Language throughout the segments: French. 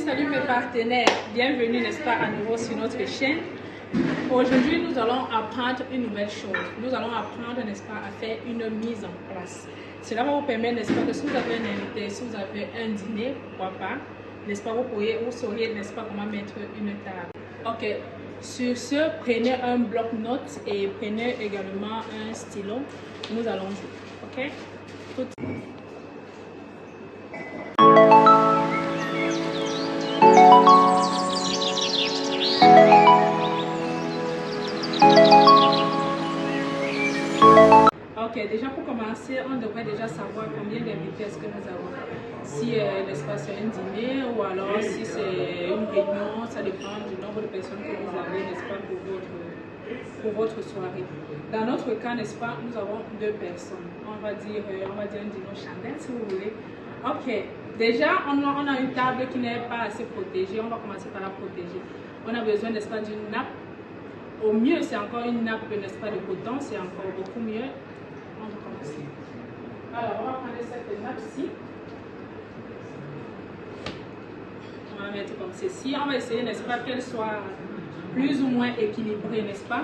Salut mes partenaires, bienvenue n'est-ce pas à nouveau sur notre chaîne. Aujourd'hui nous allons apprendre une nouvelle chose. Nous allons apprendre n'est-ce pas à faire une mise en place. Cela va vous permettre n'est-ce pas que si vous avez un invité, si vous avez un dîner, pourquoi pas, n'est-ce pas, vous sauriez n'est-ce pas comment mettre une table. Ok, sur ce, prenez un bloc-notes et prenez également un stylo. Nous allons jouer, ok? Ok, déjà pour commencer, on devrait déjà savoir combien d'invités est-ce que nous avons. Si l'espace est un dîner ou alors si c'est une réunion, ça dépend du nombre de personnes que vous avez, n'est-ce pas, pour votre soirée. Dans notre cas, n'est-ce pas, nous avons 2 personnes. On va dire un dîner chandelle si vous voulez. Ok, déjà on a une table qui n'est pas assez protégée. On va commencer par la protéger. On a besoin, n'est-ce pas, d'une nappe. Au mieux, c'est encore une nappe, n'est-ce pas, de coton, c'est encore beaucoup mieux. On va commencer. Alors, on va prendre cette nappe-ci. On va la mettre comme ceci. On va essayer, n'est-ce pas, qu'elle soit plus ou moins équilibrée, n'est-ce pas?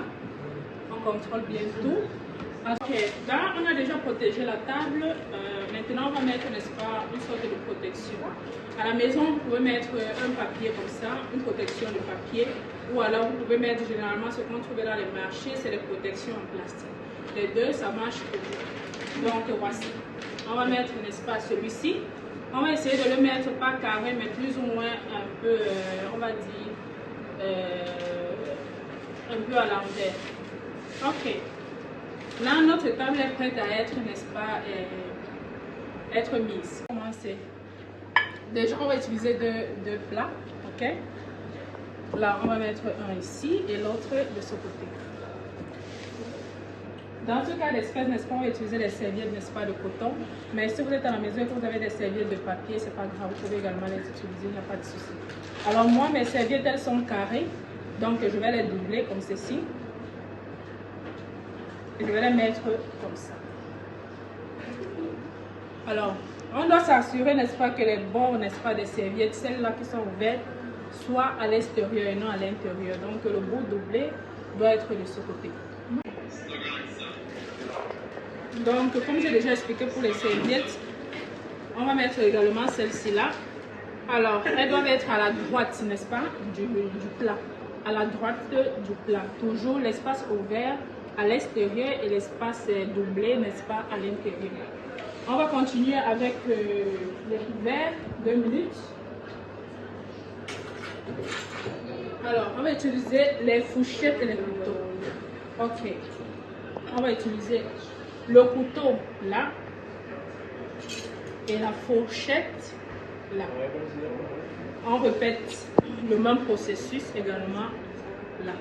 On contrôle bien tout. Ok, là, on a déjà protégé la table. Maintenant, on va mettre, n'est-ce pas, une sorte de protection. À la maison, vous pouvez mettre un papier comme ça, une protection de papier. Ou alors, vous pouvez mettre généralement ce qu'on trouve dans les marchés, c'est les protections en plastique. Les deux, ça marche toujours. Donc, voici. On va mettre, n'est-ce pas, celui-ci. On va essayer de le mettre pas carré, mais plus ou moins un peu, on va dire, un peu à l'envers. Ok. Là, notre table est prête à être, n'est-ce pas, être mise. Commencer. Déjà, on va utiliser deux plats, ok? Là, on va mettre un ici et l'autre de ce côté. Dans ce cas d'espèce, n'est-ce pas, on va utiliser les serviettes, n'est-ce pas, de coton. Mais si vous êtes à la maison et que vous avez des serviettes de papier, c'est pas grave, vous pouvez également les utiliser, il n'y a pas de souci. Alors moi, mes serviettes, elles sont carrées, donc je vais les doubler comme ceci. Et je vais les mettre comme ça. Alors, on doit s'assurer, n'est-ce pas, que les bords, n'est-ce pas, des serviettes, celles-là qui sont ouvertes, soient à l'extérieur et non à l'intérieur. Donc le bout doublé doit être de ce côté. Donc, comme j'ai déjà expliqué pour les serviettes, on va mettre également celle-ci là. Alors, elles doivent être à la droite, n'est-ce pas, du plat. À la droite du plat. Toujours l'espace ouvert à l'extérieur et l'espace doublé, n'est-ce pas, à l'intérieur. On va continuer avec les couverts, 2 minutes. Alors, on va utiliser les fourchettes et les couteaux. Ok. On va utiliser le couteau là et la fourchette là. On répète le même processus également là.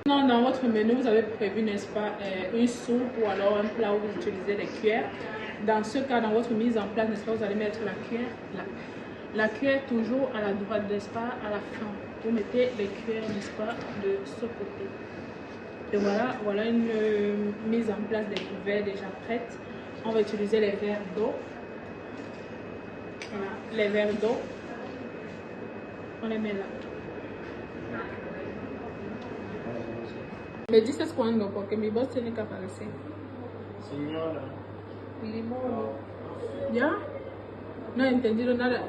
Dans votre menu, vous avez prévu, n'est-ce pas, une soupe ou alors un plat où vous utilisez les cuillères. Dans ce cas, dans votre mise en place, n'est-ce pas, vous allez mettre la cuillère là. La cuillère toujours à la droite, n'est-ce pas, à la fin. Vous mettez les cuillères, n'est-ce pas, de ce côté. Et voilà une mise en place des couverts déjà prête. On va utiliser les verres d'eau. Voilà, les verres d'eau. On les met là. Me dices cuándo, porque mi voz tiene que aparecer. Señora. ¿Ya? No he entendido nada.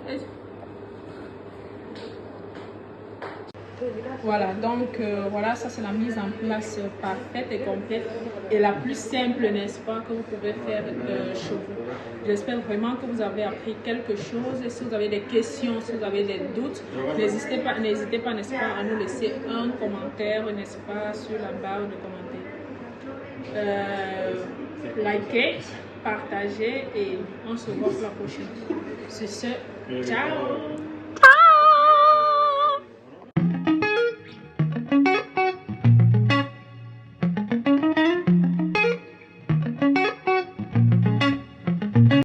Voilà, donc voilà, ça c'est la mise en place parfaite et complète et la plus simple, n'est-ce pas, que vous pouvez faire chez vous. J'espère vraiment que vous avez appris quelque chose. Et si vous avez des questions, si vous avez des doutes, n'hésitez pas, n'est-ce pas, à nous laisser un commentaire, n'est-ce pas, sur la barre de commentaires. Likez, partagez et on se voit pour la prochaine. Sur ce, ciao!